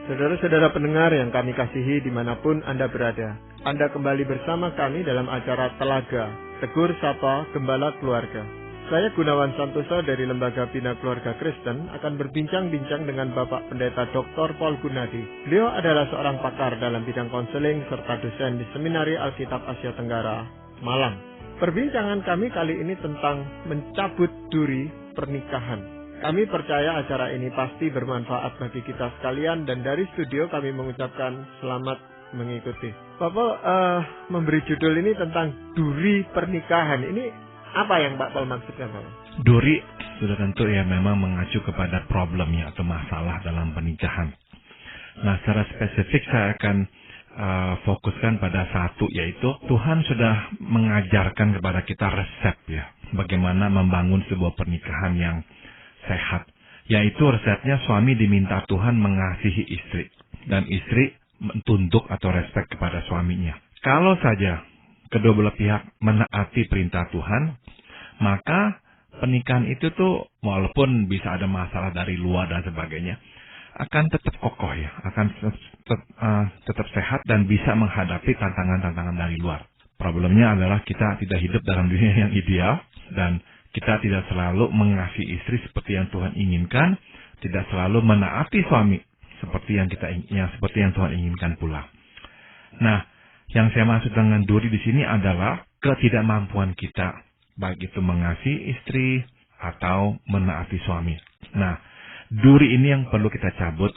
Saudara-saudara pendengar yang kami kasihi dimanapun Anda berada, Anda kembali bersama kami dalam acara Telaga, Tegur Sapa Gembala Keluarga. Saya Gunawan Santoso dari Lembaga Bina Keluarga Kristen akan berbincang-bincang dengan Bapak Pendeta Dr. Paul Gunadi. Beliau adalah seorang pakar dalam bidang konseling serta dosen di Seminari Alkitab Asia Tenggara, Malang. Perbincangan kami kali ini tentang mencabut duri pernikahan. Kami percaya acara ini pasti bermanfaat bagi kita sekalian dan dari studio kami mengucapkan selamat mengikuti. Bapak memberi judul ini tentang duri pernikahan. Ini apa yang Pak Paul maksudkan, Bapak? Duri sudah tentu ya memang mengacu kepada problemnya atau masalah dalam pernikahan. Nah, secara spesifik saya akan fokuskan pada satu, yaitu Tuhan sudah mengajarkan kepada kita resep ya, bagaimana membangun sebuah pernikahan yang sehat. Yaitu resepnya suami diminta Tuhan mengasihi istri dan istri tunduk atau respek kepada suaminya. Kalau saja kedua belah pihak menaati perintah Tuhan, maka pernikahan itu tuh walaupun bisa ada masalah dari luar dan sebagainya, akan tetap kokoh ya, akan tetap sehat dan bisa menghadapi tantangan-tantangan dari luar. Problemnya adalah kita tidak hidup dalam dunia yang ideal dan kita tidak selalu mengasihi istri seperti yang Tuhan inginkan, tidak selalu menaati suami seperti yang Tuhan inginkan pula. Nah, yang saya maksud dengan duri di sini adalah ketidakmampuan kita, baik itu mengasihi istri atau menaati suami. Nah, duri ini yang perlu kita cabut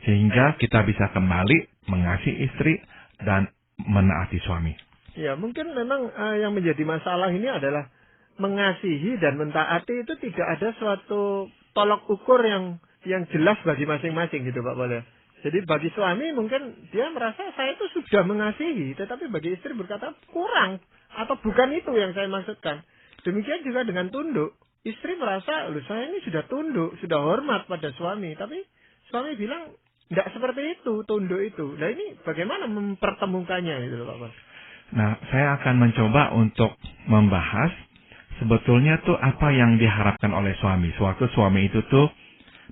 sehingga kita bisa kembali mengasihi istri dan menaati suami. Ya, mungkin memang yang menjadi masalah ini adalah mengasihi dan mentaati itu tidak ada suatu tolok ukur yang jelas bagi masing-masing gitu Pak Paul. Jadi bagi suami mungkin dia merasa saya itu sudah mengasihi, tetapi bagi istri berkata kurang atau bukan itu yang saya maksudkan. Demikian juga dengan tunduk. Istri merasa, saya ini sudah tunduk, sudah hormat pada suami, tapi suami bilang tidak seperti itu, tunduk itu. Nah ini bagaimana mempertemukannya gitu Pak Paul? Nah, saya akan mencoba untuk membahas sebetulnya tuh apa yang diharapkan oleh suami. Sewaktu suami itu tuh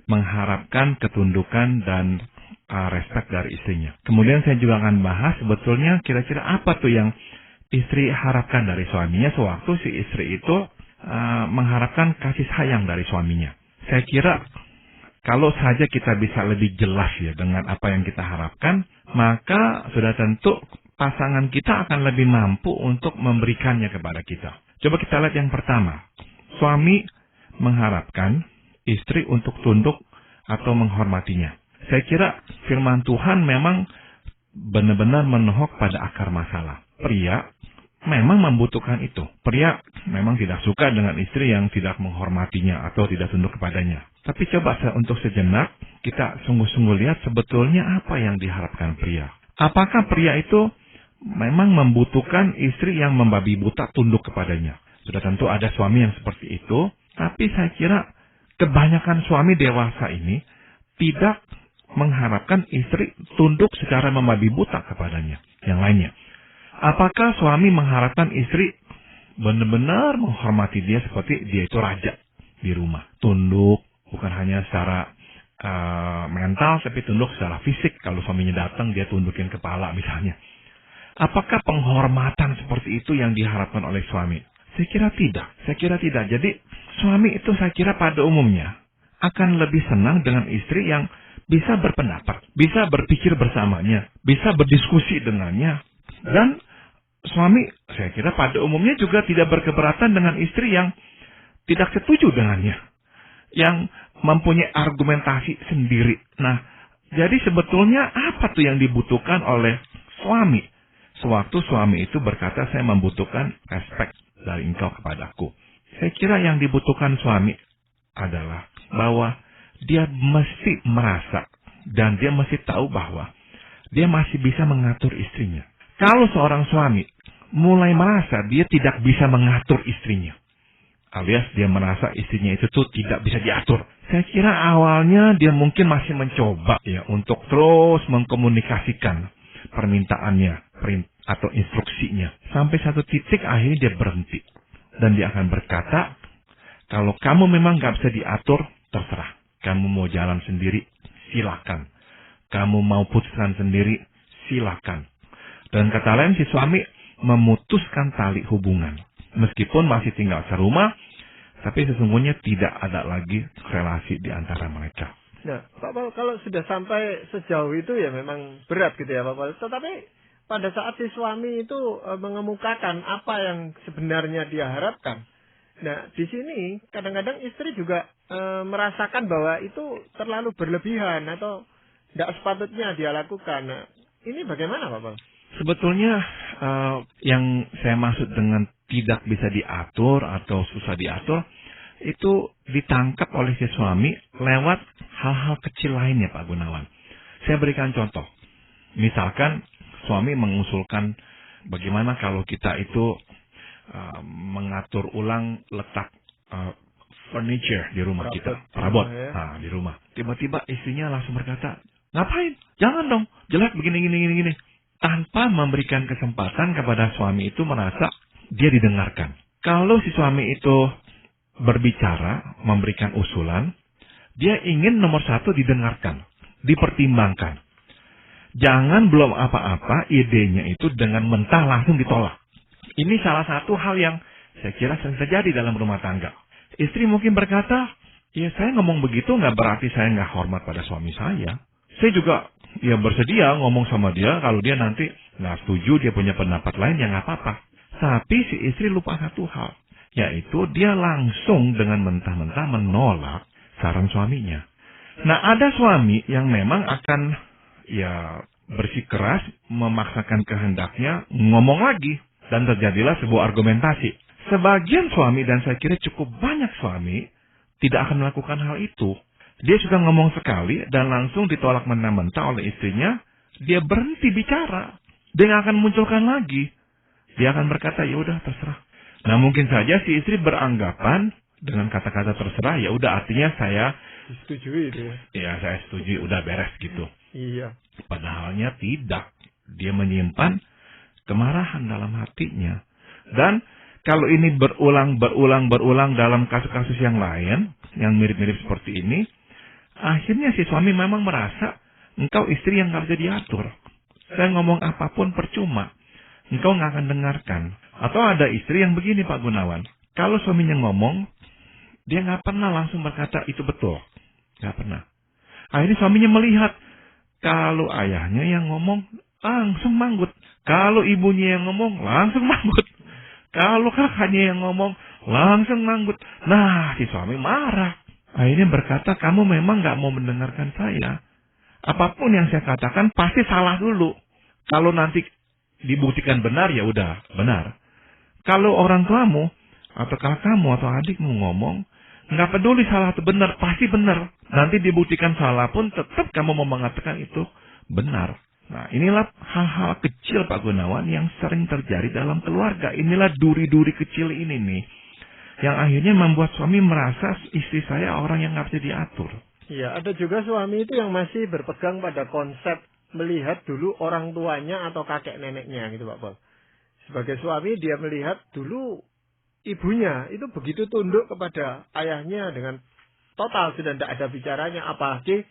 mengharapkan ketundukan dan respek dari istrinya. Kemudian saya juga akan bahas sebetulnya kira-kira apa tuh yang istri harapkan dari suaminya sewaktu si istri itu mengharapkan kasih sayang dari suaminya. Saya kira kalau saja kita bisa lebih jelas ya dengan apa yang kita harapkan, maka sudah tentu pasangan kita akan lebih mampu untuk memberikannya kepada kita. Coba kita lihat yang pertama. Suami mengharapkan istri untuk tunduk atau menghormatinya. Saya kira firman Tuhan memang benar-benar menohok pada akar masalah. Pria memang membutuhkan itu. Pria memang tidak suka dengan istri yang tidak menghormatinya atau tidak tunduk kepadanya. Tapi coba untuk sejenak kita sungguh-sungguh lihat sebetulnya apa yang diharapkan pria. Apakah pria itu memang membutuhkan istri yang membabi buta tunduk kepadanya? Sudah tentu ada suami yang seperti itu, tapi saya kira kebanyakan suami dewasa ini tidak mengharapkan istri tunduk secara membabi buta kepadanya. Yang lainnya, apakah suami mengharapkan istri benar-benar menghormati dia seperti dia itu raja di rumah? Tunduk, bukan hanya secara mental, tapi tunduk secara fisik. Kalau suaminya datang, dia tundukin kepala misalnya. Apakah penghormatan seperti itu yang diharapkan oleh suami? Saya kira tidak. Jadi suami itu saya kira pada umumnya akan lebih senang dengan istri yang bisa berpendapat, bisa berpikir bersamanya, bisa berdiskusi dengannya. Dan suami saya kira pada umumnya juga tidak berkeberatan dengan istri yang tidak setuju dengannya, yang mempunyai argumentasi sendiri. Nah, jadi sebetulnya apa tuh yang dibutuhkan oleh suami? Sewaktu suami itu berkata, saya membutuhkan respek dari engkau kepadaku. Saya kira yang dibutuhkan suami adalah bahwa dia mesti merasa dan dia mesti tahu bahwa dia masih bisa mengatur istrinya. Kalau seorang suami mulai merasa dia tidak bisa mengatur istrinya, alias dia merasa istrinya itu tuh tidak bisa diatur, saya kira awalnya dia mungkin masih mencoba ya untuk terus mengkomunikasikan permintaannya atau instruksinya. Sampai satu titik akhirnya dia berhenti. Dan dia akan berkata, kalau kamu memang gak bisa diatur, terserah. Kamu mau jalan sendiri, silakan. kamu mau putuskan sendiri, silakan. Dan kata lain, si suami memutuskan tali hubungan. Meskipun masih tinggal serumah, tapi sesungguhnya tidak ada lagi relasi di antara mereka. Nah, Pak Paul, kalau sudah sampai sejauh itu ya memang berat gitu ya Pak Paul. Tetapi pada saat si suami itu mengemukakan apa yang sebenarnya dia harapkan. Nah, di sini kadang-kadang istri juga merasakan bahwa itu terlalu berlebihan atau tidak sepatutnya dia lakukan. Nah, ini bagaimana Pak Paul? Sebetulnya yang saya maksud dengan tidak bisa diatur atau susah diatur, itu ditangkap oleh si suami lewat hal-hal kecil lainnya Pak Gunawan. Saya berikan contoh. Misalkan suami mengusulkan bagaimana kalau kita itu mengatur ulang letak furniture di rumah kita. Perabot di rumah. Tiba-tiba istrinya langsung berkata, ngapain? Jangan dong, jelek begini. Tanpa memberikan kesempatan kepada suami itu merasa dia didengarkan. Kalau si suami itu berbicara, memberikan usulan, dia ingin nomor satu didengarkan, dipertimbangkan. Jangan belum apa-apa idenya itu dengan mentah langsung ditolak. Ini salah satu hal yang saya kira sering terjadi dalam rumah tangga. Istri mungkin berkata, ya saya ngomong begitu nggak berarti saya nggak hormat pada suami saya. Saya juga bersedia ngomong sama dia kalau dia nanti nggak setuju, dia punya pendapat lain, ya nggak apa-apa. Tapi si istri lupa satu hal, yaitu dia langsung dengan mentah-mentah menolak saran suaminya. Nah, ada suami yang memang akan bersikeras, memaksakan kehendaknya, ngomong lagi, dan terjadilah sebuah argumentasi. Sebagian suami, dan saya kira cukup banyak suami, tidak akan melakukan hal itu. Dia sudah ngomong sekali dan langsung ditolak mentah-mentah oleh istrinya, dia berhenti bicara. Dia nggak akan munculkan lagi. Dia akan berkata, ya udah terserah. Nah, mungkin saja si istri beranggapan dengan kata-kata terserah, ya udah artinya saya disetujui itu. Ya, saya setuju, udah beres gitu. Iya. Padahalnya tidak. Dia menyimpan kemarahan dalam hatinya. Dan kalau ini berulang dalam kasus-kasus yang lain, yang mirip-mirip seperti ini, akhirnya si suami memang merasa, engkau istri yang nggak bisa diatur. Saya ngomong apapun percuma. Engkau nggak akan dengarkan. Atau ada istri yang begini Pak Gunawan. Kalau suaminya ngomong, dia nggak pernah langsung berkata itu betul. Nggak pernah. Akhirnya suaminya melihat, kalau ayahnya yang ngomong, langsung manggut. Kalau ibunya yang ngomong, langsung manggut. Kalau kakaknya yang ngomong, langsung manggut. Nah, si suami marah. Akhirnya berkata, kamu memang nggak mau mendengarkan saya. Apapun yang saya katakan pasti salah dulu. Kalau nanti dibuktikan benar, ya udah benar. Kalau orang tuamu, atau kakakmu, atau adikmu ngomong, nggak peduli salah atau benar, pasti benar. Nanti dibuktikan salah pun tetap kamu mau mengatakan itu benar. Nah, inilah hal-hal kecil Pak Gunawan yang sering terjadi dalam keluarga. Inilah duri-duri kecil ini nih, yang akhirnya membuat suami merasa istri saya orang yang nggak bisa diatur. Iya, ada juga suami itu yang masih berpegang pada konsep melihat dulu orang tuanya atau kakek neneknya gitu Pak Paul. Sebagai suami dia melihat dulu ibunya itu begitu tunduk kepada ayahnya dengan total, sudah tidak ada bicaranya, apalagi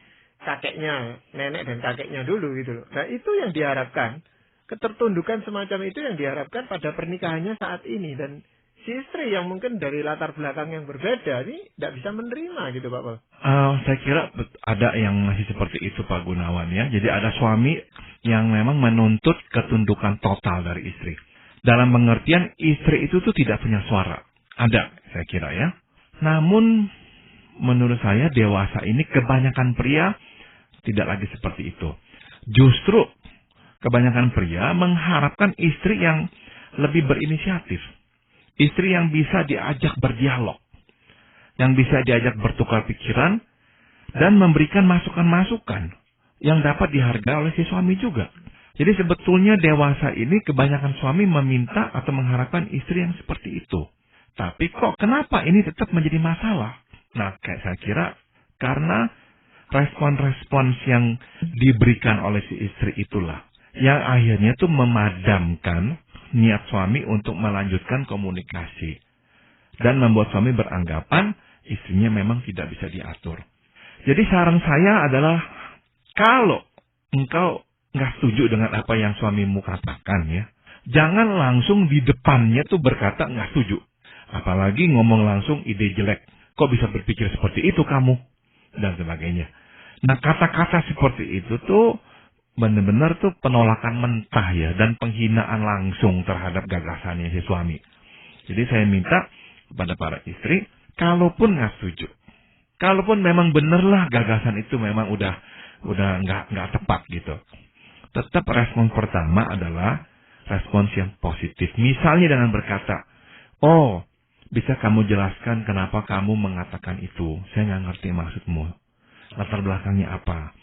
kakeknya, nenek dan kakeknya dulu gitu loh. Nah, itu yang diharapkan, ketertundukan semacam itu yang diharapkan pada pernikahannya saat ini. Dan si istri yang mungkin dari latar belakang yang berbeda ini tidak bisa menerima gitu Pak Paul. Saya kira ada yang masih seperti itu Pak Gunawan ya. Jadi ada suami yang memang menuntut ketundukan total dari istri. Dalam pengertian istri itu tuh tidak punya suara. Ada, saya kira ya. Namun menurut saya dewasa ini kebanyakan pria tidak lagi seperti itu. Justru kebanyakan pria mengharapkan istri yang lebih berinisiatif. Istri yang bisa diajak berdialog. Yang bisa diajak bertukar pikiran. Dan memberikan masukan-masukan yang dapat dihargai oleh si suami juga. Jadi sebetulnya dewasa ini kebanyakan suami meminta atau mengharapkan istri yang seperti itu. Tapi kok kenapa ini tetap menjadi masalah? Nah, saya kira karena respon-respons yang diberikan oleh si istri itulah yang akhirnya tuh memadamkan niat suami untuk melanjutkan komunikasi. Dan membuat suami beranggapan istrinya memang tidak bisa diatur. Jadi saran saya adalah kalau engkau nggak setuju dengan apa yang suamimu katakan ya, jangan langsung di depannya tuh berkata nggak setuju. Apalagi ngomong langsung ide jelek. Kok bisa berpikir seperti itu kamu? Dan sebagainya. Nah, kata-kata seperti itu tuh benar-benar tuh penolakan mentah ya, dan penghinaan langsung terhadap gagasannya si suami. Jadi saya minta kepada para istri, kalaupun nggak setuju, kalaupun memang benerlah gagasan itu memang udah nggak tepat gitu, tetap respon pertama adalah respons yang positif. Misalnya dengan berkata, oh, bisa kamu jelaskan kenapa kamu mengatakan itu? Saya nggak ngerti maksudmu. Latar belakangnya apa?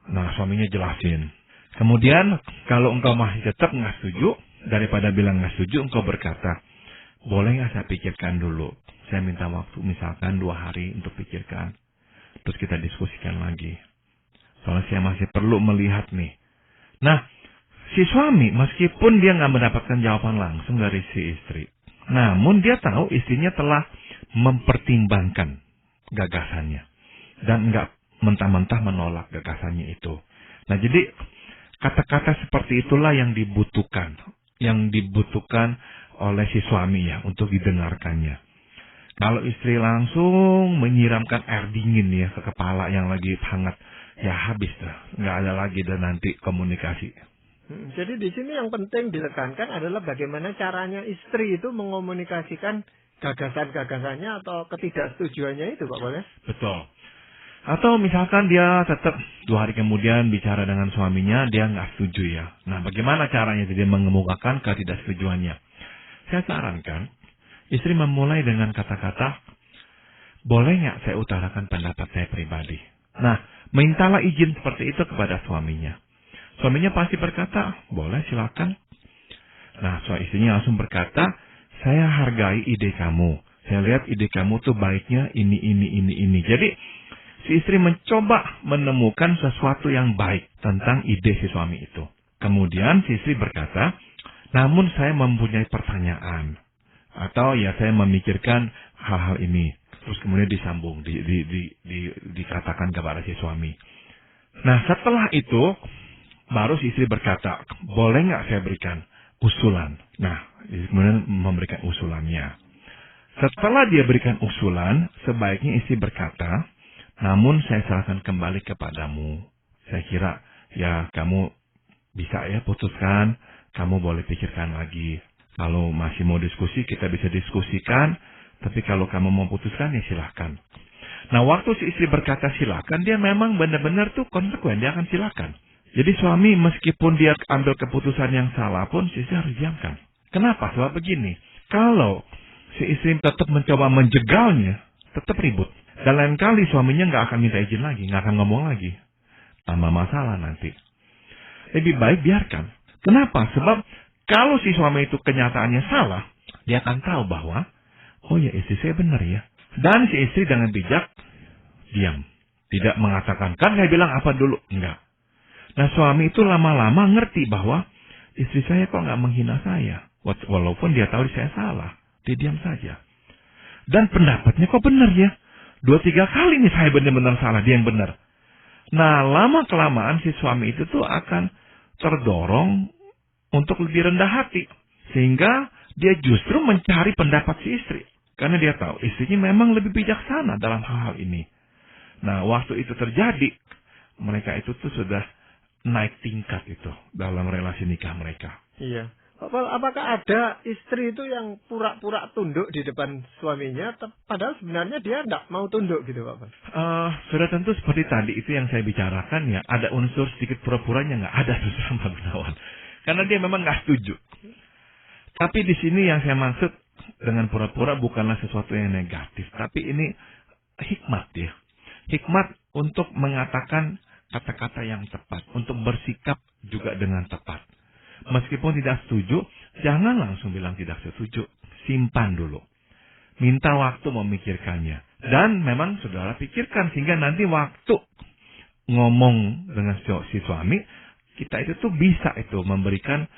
Nah, suaminya jelasin. Kemudian, kalau engkau masih tetap nggak setuju, daripada bilang nggak setuju, engkau berkata, boleh nggak saya pikirkan dulu? Saya minta waktu misalkan 2 hari untuk pikirkan. Terus kita diskusikan lagi. Soalnya saya masih perlu melihat nih. Nah, si suami meskipun dia nggak mendapatkan jawaban langsung dari si istri, namun dia tahu istrinya telah mempertimbangkan gagasannya dan nggak mentah-mentah menolak gagasannya itu. Nah, jadi kata-kata seperti itulah yang dibutuhkan oleh si suami ya untuk didengarkannya. Kalau istri langsung menyiramkan air dingin ya ke kepala yang lagi hangat, ya habis dah, nggak ada lagi dan nanti komunikasi. Jadi di sini yang penting ditekankan adalah bagaimana caranya istri itu mengomunikasikan gagasan-gagasannya atau ketidaksetujuannya itu, Pak Boleh? Betul. Atau misalkan dia tetap 2 hari kemudian bicara dengan suaminya, dia nggak setuju ya. Nah, bagaimana caranya dia mengemukakan ketidaksetujuannya? Saya sarankan, istri memulai dengan kata-kata, boleh nggak saya utarakan pendapat saya pribadi? Nah, mintalah izin seperti itu kepada suaminya. Suaminya pasti berkata, boleh silakan. Nah, istrinya langsung berkata, saya hargai ide kamu. Saya lihat ide kamu tuh baiknya ini. Jadi, si istri mencoba menemukan sesuatu yang baik tentang ide si suami itu. Kemudian si istri berkata, namun saya mempunyai pertanyaan. Atau ya saya memikirkan hal-hal ini. Terus kemudian disambung, dikatakan kepada si suami. Nah, setelah itu, baru si istri berkata, boleh nggak saya berikan usulan? Nah, kemudian memberikan usulannya. Setelah dia berikan usulan, sebaiknya istri berkata, namun saya serahkan kembali kepadamu. Saya kira, ya kamu bisa ya putuskan, kamu boleh pikirkan lagi. Kalau masih mau diskusi, kita bisa diskusikan. Tapi kalau kamu mau putuskan, ya silahkan. Nah, waktu si istri berkata silakan, dia memang benar-benar tuh konsekuen, dia akan silakan. Jadi suami meskipun dia ambil keputusan yang salah pun, si istri harus diamkan. Kenapa? Sebab begini, kalau si istri tetap mencoba menjegalnya, tetap ribut. Dan lain kali suaminya nggak akan minta izin lagi, nggak akan ngomong lagi. Tambah masalah nanti. Lebih baik biarkan. Kenapa? Sebab kalau si suami itu kenyataannya salah, dia akan tahu bahwa, oh ya istri saya benar ya. Dan si istri dengan bijak, diam. Tidak mengatakan, kan saya bilang apa dulu. Enggak. Nah, suami itu lama-lama ngerti bahwa istri saya kok nggak menghina saya. Walaupun dia tahu saya salah. Dia diam saja. Dan pendapatnya kok benar ya. 2-3 kali nih saya benar-benar salah, dia yang benar. Nah, lama-kelamaan si suami itu tuh akan terdorong untuk lebih rendah hati. Sehingga dia justru mencari pendapat si istri. Karena dia tahu istrinya memang lebih bijaksana dalam hal-hal ini. Nah, waktu itu terjadi, mereka itu tuh sudah naik tingkat itu dalam relasi nikah mereka. Iya. Apakah ada istri itu yang pura-pura tunduk di depan suaminya, padahal sebenarnya dia tidak mau tunduk gitu, Pak? Sudah tentu seperti tadi itu yang saya bicarakan ya, ada unsur sedikit pura-puranya nggak ada susah Pak Gunawan. Karena dia memang nggak setuju. Tapi di sini yang saya maksud dengan pura-pura bukanlah sesuatu yang negatif, tapi ini hikmat ya. Hikmat untuk mengatakan kata-kata yang tepat, untuk bersikap juga dengan tepat. Meskipun tidak setuju, jangan langsung bilang tidak setuju. Simpan dulu. Minta waktu memikirkannya. Dan memang saudara pikirkan sehingga nanti waktu ngomong dengan si suami, kita itu tuh bisa itu memberikan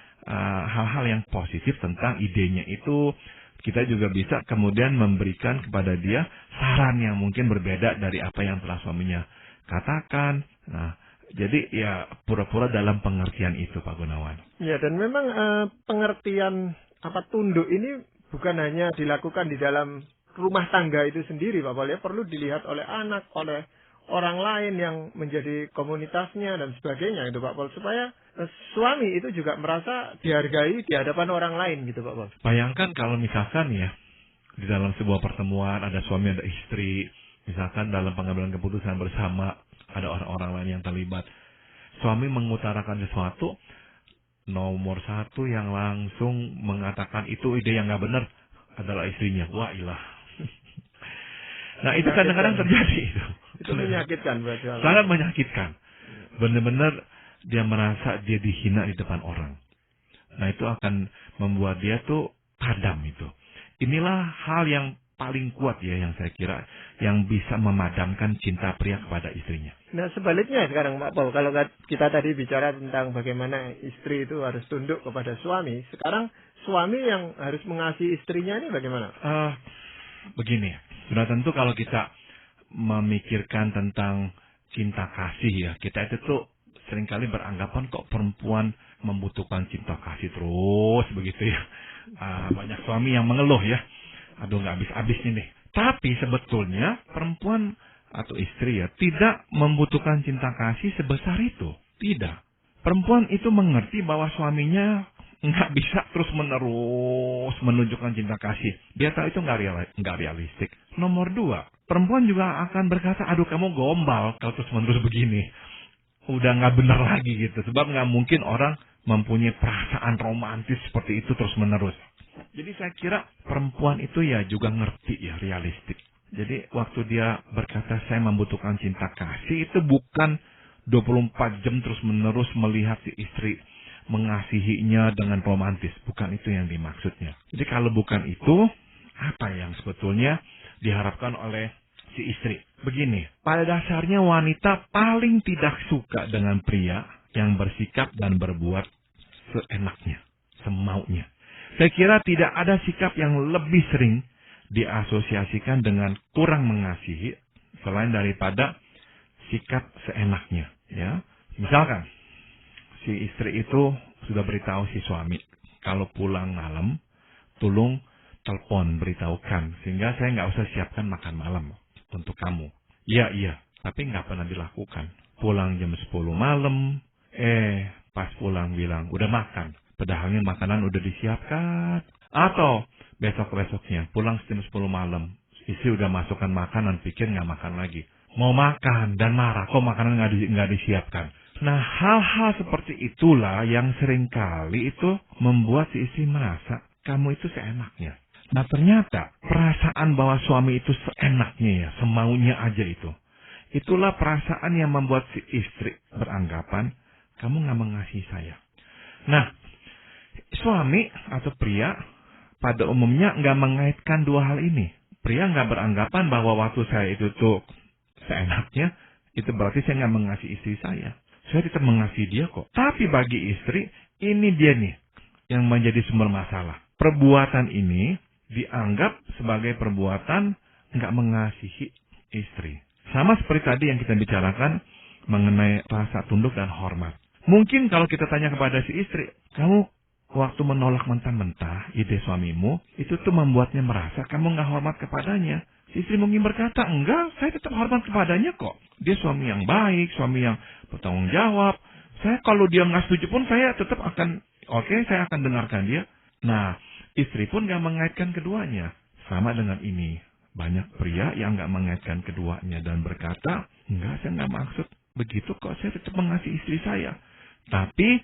hal-hal yang positif tentang idenya itu. Kita juga bisa kemudian memberikan kepada dia saran yang mungkin berbeda dari apa yang telah suaminya katakan. Nah, Jadi ya pura-pura dalam pengertian itu Pak Gunawan. Ya, dan memang pengertian tunduk ini bukan hanya dilakukan di dalam rumah tangga itu sendiri Pak Pol, ya, perlu dilihat oleh anak, oleh orang lain yang menjadi komunitasnya dan sebagainya itu Pak Pol, supaya suami itu juga merasa dihargai di hadapan orang lain gitu Pak Pol. Bayangkan kalau misalkan ya di dalam sebuah pertemuan ada suami ada istri, misalkan dalam pengambilan keputusan bersama ada orang-orang lain yang terlibat. Suami mengutarakan sesuatu, nomor satu yang langsung mengatakan itu ide yang nggak benar adalah istrinya. Wah ilah. Nah itu kadang-kadang terjadi itu. Itu menyakitkan buat suami. Sangat menyakitkan. Benar-benar dia merasa dia dihina di depan orang. Nah itu akan membuat dia tuh padam itu. Inilah hal yang paling kuat ya yang saya kira yang bisa memadamkan cinta pria kepada istrinya. Nah sebaliknya sekarang Pak Paul, kalau kita tadi bicara tentang bagaimana istri itu harus tunduk kepada suami, sekarang suami yang harus mengasihi istrinya ini bagaimana? Begini, sudah tentu kalau kita memikirkan tentang cinta kasih ya, kita itu tuh seringkali beranggapan kok perempuan membutuhkan cinta kasih terus begitu ya. Banyak suami yang mengeluh ya. Aduh nggak habis-habis nih. Tapi sebetulnya perempuan atau istri ya tidak membutuhkan cinta kasih sebesar itu. Tidak. Perempuan itu mengerti bahwa suaminya nggak bisa terus-menerus menunjukkan cinta kasih. Dia tahu itu nggak realistik. Nomor dua, perempuan juga akan berkata, aduh kamu gombal kalau terus-menerus begini. Udah nggak benar lagi gitu. Sebab nggak mungkin orang mempunyai perasaan romantis seperti itu terus-menerus. Jadi saya kira perempuan itu ya juga ngerti ya realistik. Jadi waktu dia berkata saya membutuhkan cinta kasih itu bukan 24 jam terus-menerus melihat si istri mengasihinya dengan romantis. Bukan itu yang dimaksudnya. Jadi kalau bukan itu, apa yang sebetulnya diharapkan oleh si istri? Begini, pada dasarnya wanita paling tidak suka dengan pria yang bersikap dan berbuat seenaknya, semaunya. Saya kira tidak ada sikap yang lebih sering diasosiasikan dengan kurang mengasihi selain daripada sikap seenaknya. Ya, misalkan si istri itu sudah beritahu si suami kalau pulang malam, tolong telepon beritahukan sehingga saya nggak usah siapkan makan malam untuk kamu. Iya, tapi nggak pernah dilakukan. Pulang jam 10 malam, pas pulang bilang udah makan. Padahalnya makanan udah disiapkan. Atau besok-besoknya pulang jam 10 malam. Istri udah masukkan makanan, pikir nggak makan lagi. Mau makan dan marah, kok makanan nggak disiapkan. Nah hal-hal seperti itulah yang seringkali itu membuat si istri merasa kamu itu seenaknya. Nah ternyata perasaan bahwa suami itu seenaknya ya, semaunya aja itu. Itulah perasaan yang membuat si istri beranggapan kamu nggak mengasihi saya. Nah suami atau pria pada umumnya nggak mengaitkan dua hal ini. Pria nggak beranggapan bahwa waktu saya itu tuh seenaknya, itu berarti saya nggak mengasihi istri saya. Saya tetap mengasihi dia kok. Tapi bagi istri, ini dia nih yang menjadi sumber masalah. Perbuatan ini dianggap sebagai perbuatan nggak mengasihi istri. Sama seperti tadi yang kita bicarakan mengenai rasa tunduk dan hormat. Mungkin kalau kita tanya kepada si istri, kamu waktu menolak mentah-mentah ide suamimu, itu tuh membuatnya merasa kamu nggak hormat kepadanya. Si istri mungkin berkata, enggak, saya tetap hormat kepadanya kok. Dia suami yang baik, suami yang bertanggung jawab. Saya kalau dia nggak setuju pun saya tetap akan, saya akan dengarkan dia. Nah, istri pun nggak mengaitkan keduanya. Sama dengan ini, banyak pria yang nggak mengaitkan keduanya dan berkata, enggak, saya nggak maksud begitu kok, saya tetap mengasihi istri saya. Tapi,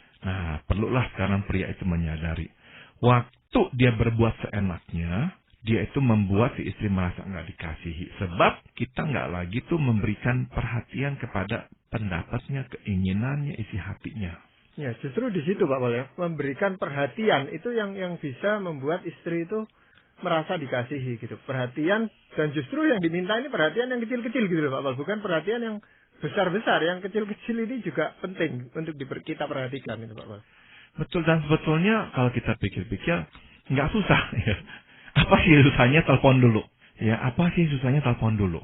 perlulah sekarang pria itu menyadari. Waktu dia berbuat seenaknya, dia itu membuat si istri merasa nggak dikasihi. Sebab kita nggak lagi tuh memberikan perhatian kepada pendapatnya, keinginannya, isi hatinya. Ya, justru di situ Pak Pol ya. Memberikan perhatian itu yang bisa membuat istri itu merasa dikasihi gitu. Perhatian, dan justru yang diminta ini perhatian yang kecil-kecil gitu loh Pak Pol. Bukan perhatian yang besar-besar, yang kecil-kecil ini juga penting untuk kita perhatikan itu Pak Pol. Betul, dan sebetulnya kalau kita pikir-pikir nggak susah ya. Apa sih susahnya telepon dulu? Ya, apa sih susahnya telepon dulu?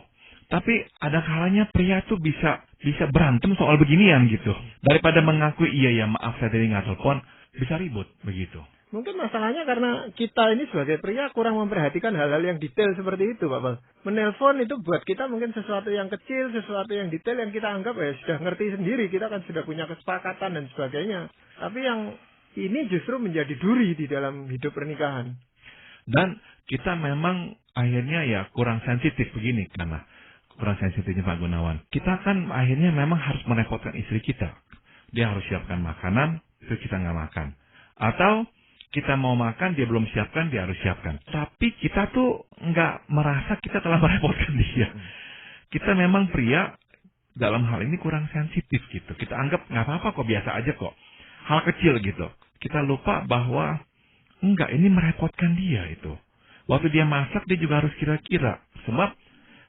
Tapi ada kalanya pria tuh bisa berantem soal beginian gitu. Daripada mengakui, iya ya maaf saya tadi nggak telepon, bisa ribut begitu. Mungkin masalahnya karena kita ini sebagai pria kurang memperhatikan hal-hal yang detail seperti itu, Pak Bal. Menelpon itu buat kita mungkin sesuatu yang kecil, sesuatu yang detail yang kita anggap ya sudah ngerti sendiri, kita kan sudah punya kesepakatan dan sebagainya. Tapi yang ini justru menjadi duri di dalam hidup pernikahan. Dan kita memang akhirnya ya kurang sensitif begini, karena kurang sensitifnya Pak Gunawan. Kita kan akhirnya memang harus merepotkan istri kita. Dia harus siapkan makanan, itu kita nggak makan. Atau kita mau makan, dia belum siapkan, dia harus siapkan. Tapi kita tuh nggak merasa kita telah merepotkan dia. Kita memang pria dalam hal ini kurang sensitif gitu. Kita anggap nggak apa-apa kok, biasa aja kok. Hal kecil gitu. Kita lupa bahwa enggak, ini merepotkan dia itu. Waktu dia masak, dia juga harus kira-kira. Sebab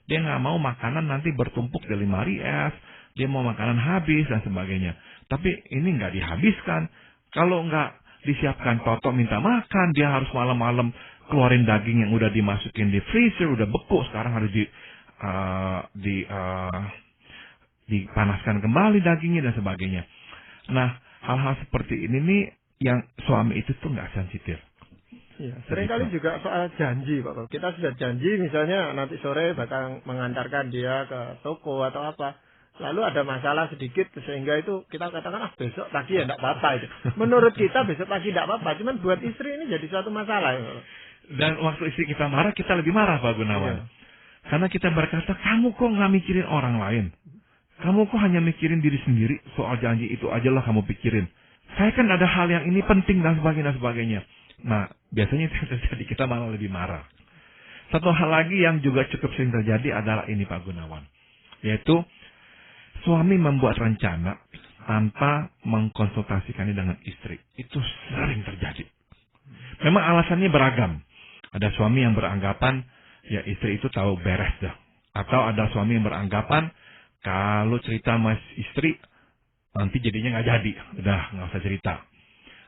dia nggak mau makanan nanti bertumpuk di lemari es. Dia mau makanan habis dan sebagainya. Tapi ini nggak dihabiskan. Kalau nggak disiapkan, Toto minta makan, dia harus malam-malam keluarin daging yang udah dimasukin di freezer, udah beku, sekarang harus dipanaskan kembali dagingnya dan sebagainya. Nah, hal-hal seperti ini nih yang suami itu tuh nggak sensitif. Ya, seringkali juga soal janji, Pak. Kita sudah janji misalnya nanti sore bakal mengantarkan dia ke toko atau apa. Lalu ada masalah sedikit sehingga itu kita katakan besok pagi ya tidak apa-apa itu. Menurut kita besok pagi tidak apa-apa, cuman buat istri ini jadi suatu masalah. Dan waktu istri kita marah, kita lebih marah Pak Gunawan. Ya. Karena kita berkata, kamu kok nggak mikirin orang lain? Kamu kok hanya mikirin diri sendiri? Soal janji itu aja lah kamu pikirin. Saya kan ada hal yang ini penting dan sebagainya. Nah, biasanya itu terjadi, kita malah lebih marah. Satu hal lagi yang juga cukup sering terjadi adalah ini Pak Gunawan. Yaitu suami membuat rencana tanpa mengkonsultasikannya dengan istri. Itu sering terjadi. Memang alasannya beragam. Ada suami yang beranggapan, ya istri itu tahu beres dah. Atau ada suami yang beranggapan, kalau cerita sama istri, nanti jadinya nggak jadi. Udah, nggak usah cerita.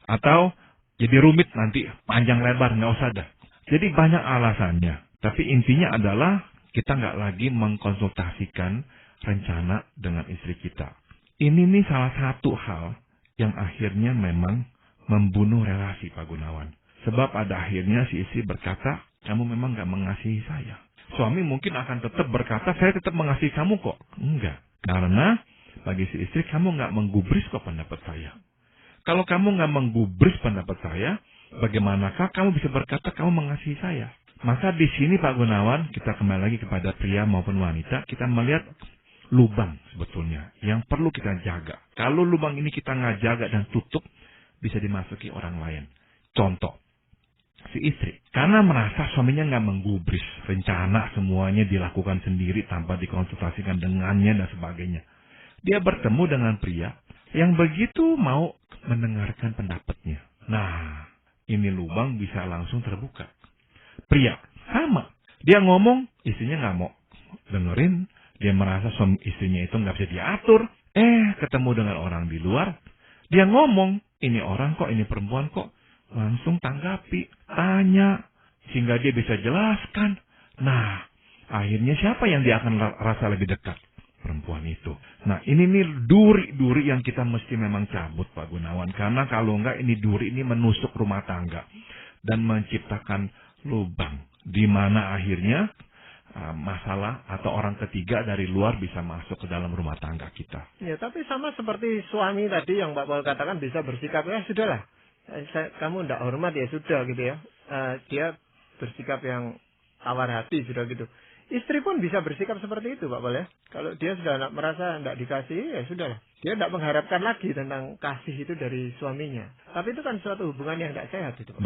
Atau jadi rumit nanti, panjang lebar, nggak usah dah. Jadi banyak alasannya. Tapi intinya adalah, kita nggak lagi mengkonsultasikan rencana dengan istri kita. Ini nih salah satu hal yang akhirnya memang membunuh relasi Pak Gunawan. Sebab pada akhirnya si istri berkata, kamu memang gak mengasihi saya. Suami mungkin akan tetap berkata, saya tetap mengasihi kamu kok. Enggak. Karena bagi si istri, kamu gak menggubris kok pendapat saya. Kalau kamu gak menggubris pendapat saya, bagaimanakah kamu bisa berkata kamu mengasihi saya? Maka di sini Pak Gunawan, kita kembali lagi kepada pria maupun wanita, kita melihat lubang sebetulnya yang perlu kita jaga. Kalau lubang ini kita nggak jaga dan tutup, bisa dimasuki orang lain. Contoh, si istri, karena merasa suaminya nggak menggubris, rencana semuanya dilakukan sendiri tanpa dikonsultasikan dengannya dan sebagainya. Dia bertemu dengan pria yang begitu mau mendengarkan pendapatnya. Nah, ini lubang bisa langsung terbuka. Pria, sama. Dia ngomong, istrinya nggak mau dengerin. Dia merasa suami istrinya itu nggak bisa diatur. Ketemu dengan orang di luar. Dia ngomong, ini orang kok, ini perempuan kok. Langsung tanggapi, tanya. Sehingga dia bisa jelaskan. Nah, akhirnya siapa yang dia akan rasa lebih dekat? Perempuan itu. Nah, ini nih duri-duri yang kita mesti memang cabut Pak Gunawan. Karena kalau enggak, ini duri ini menusuk rumah tangga. Dan menciptakan lubang. Di mana akhirnya masalah atau orang ketiga dari luar bisa masuk ke dalam rumah tangga kita. Ya, tapi sama seperti suami tadi yang Pak Paul katakan bisa bersikap, ya sudahlah, kamu tidak hormat ya sudah gitu ya. Dia bersikap yang tawar hati sudah gitu. Istri pun bisa bersikap seperti itu Pak Paul ya. Kalau dia sudah merasa tidak dikasih, ya sudahlah. Dia tidak mengharapkan lagi tentang kasih itu dari suaminya. Tapi itu kan suatu hubungan yang tidak sehat itu Pak.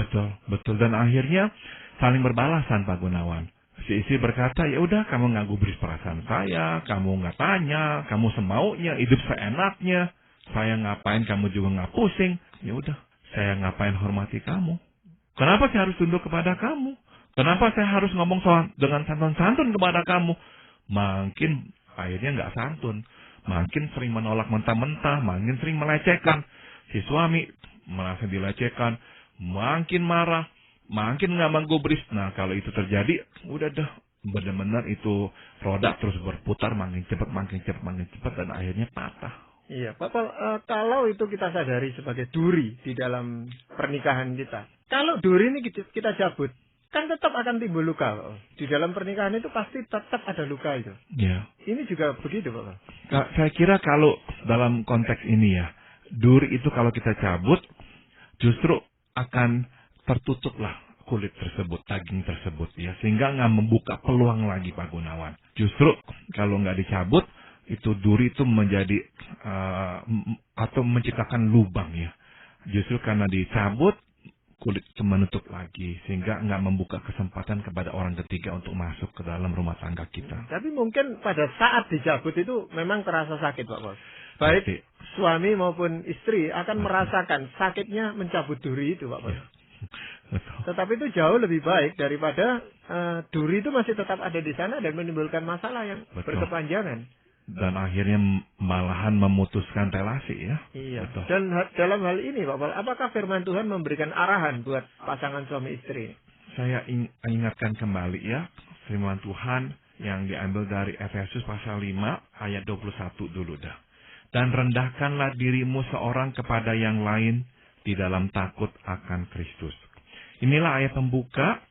Betul. Dan akhirnya saling berbalasan Pak Gunawan. Si istri berkata, ya udah kamu nggak gubris perasaan saya, kamu nggak tanya, kamu semaunya, hidup seenaknya, saya ngapain kamu juga nggak pusing, ya udah, saya ngapain hormati kamu. Kenapa saya harus tunduk kepada kamu? Kenapa saya harus ngomong dengan santun-santun kepada kamu? Makin akhirnya nggak santun, makin sering menolak mentah-mentah, makin sering melecehkan. Si suami merasa dilecehkan, makin marah. Makin nggak menggubris. Nah, kalau itu terjadi, udah dah benar-benar itu roda terus berputar makin cepat dan akhirnya patah. Iya, Pak Paul, kalau itu kita sadari sebagai duri di dalam pernikahan kita. Kalau duri ini kita cabut, kan tetap akan timbul luka, Pak. Di dalam pernikahan itu pasti tetap ada luka itu. Ya. Ini juga begitu, Pak Paul. Saya kira kalau dalam konteks ini ya, duri itu kalau kita cabut, justru akan tertutuplah kulit tersebut, daging tersebut ya, sehingga nggak membuka peluang lagi Pak Gunawan. Justru kalau nggak dicabut, itu duri itu menjadi atau menciptakan lubang ya. Justru karena dicabut, kulit itu menutup lagi, sehingga nggak membuka kesempatan kepada orang ketiga untuk masuk ke dalam rumah tangga kita. Tapi mungkin pada saat dicabut itu memang terasa sakit, Pak Paul. Baik Pasti. suami maupun istri akan merasakan sakitnya mencabut duri itu, Pak Paul. Ya. Betul. Tetapi itu jauh lebih baik daripada duri itu masih tetap ada di sana dan menimbulkan masalah yang Betul. berkepanjangan. Dan akhirnya malahan memutuskan relasi ya. Iya. Betul. Dan dalam hal ini, Pak Paul, apakah firman Tuhan memberikan arahan buat pasangan suami istri? Saya ingatkan kembali ya, firman Tuhan yang diambil dari Efesus pasal 5 ayat 21 dulu dah. Dan rendahkanlah dirimu seorang kepada yang lain di dalam takut akan Kristus. Inilah ayat pembuka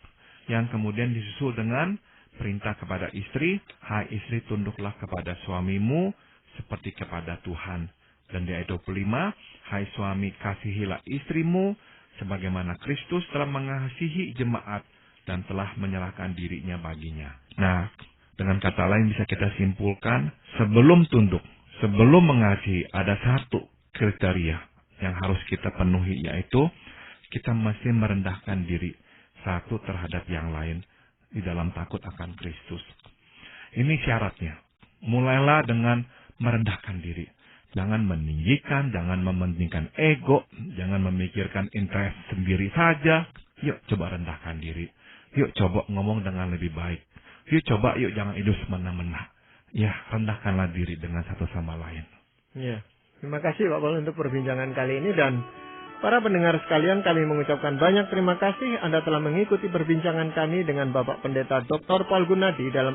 yang kemudian disusul dengan perintah kepada istri, hai istri tunduklah kepada suamimu seperti kepada Tuhan. Dan di ayat 25, hai suami kasihilah istrimu sebagaimana Kristus telah mengasihi jemaat dan telah menyerahkan dirinya baginya. Nah, dengan kata lain bisa kita simpulkan, sebelum tunduk, sebelum mengasihi ada satu kriteria yang harus kita penuhi, yaitu kita mesti merendahkan diri satu terhadap yang lain di dalam takut akan Kristus. Ini syaratnya. Mulailah dengan merendahkan diri. Jangan meninggikan, jangan mementingkan ego, jangan memikirkan interest sendiri saja. Yuk coba rendahkan diri. Yuk coba ngomong dengan lebih baik. Yuk coba, jangan hidup semena-mena. Ya, rendahkanlah diri dengan satu sama lain. Ya. Terima kasih Pak Paul untuk perbincangan kali ini, dan para pendengar sekalian, kami mengucapkan banyak terima kasih Anda telah mengikuti perbincangan kami dengan Bapak Pendeta Dr. Paul Gunadi dalam